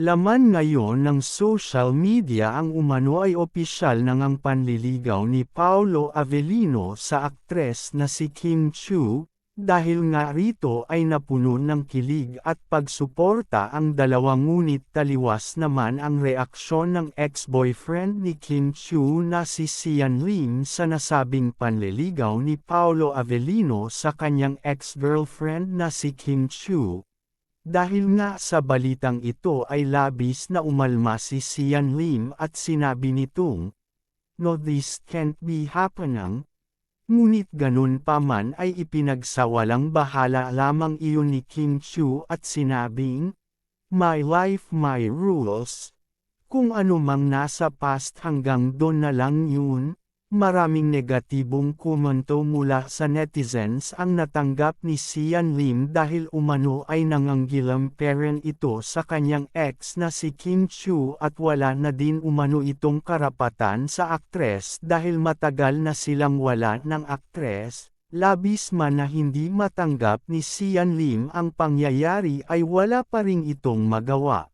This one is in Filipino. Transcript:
Laman ngayon ng social media ang umano ay opisyal na ngang panliligaw ni Paolo Avellino sa aktres na si Kim Chiu, dahil nga rito ay napuno ng kilig at pagsuporta ang dalawa ngunit taliwas naman ang reaksyon ng ex-boyfriend ni Kim Chiu na si Sian Lim sa nasabing panliligaw ni Paolo Avellino sa kanyang ex-girlfriend na si Kim Chiu. Dahil nga sa balitang ito ay labis na umalma si Sian Lim at sinabi nitong, "No, this can't be happening." Ngunit ganun pa man ay ipinagsawalang bahala lamang iyon ni Kim Chiu at sinabing, "My life, my rules." Kung ano mang nasa past hanggang doon na lang yun. Maraming negatibong komento mula sa netizens ang natanggap ni Sian Lim dahil umano ay nanganggilam parent ito sa kanyang ex na si Kim Chiu at wala na din umano itong karapatan sa aktres dahil matagal na silang wala ng aktres. Labis man na hindi matanggap ni Sian Lim ang pangyayari ay wala pa ring itong magawa.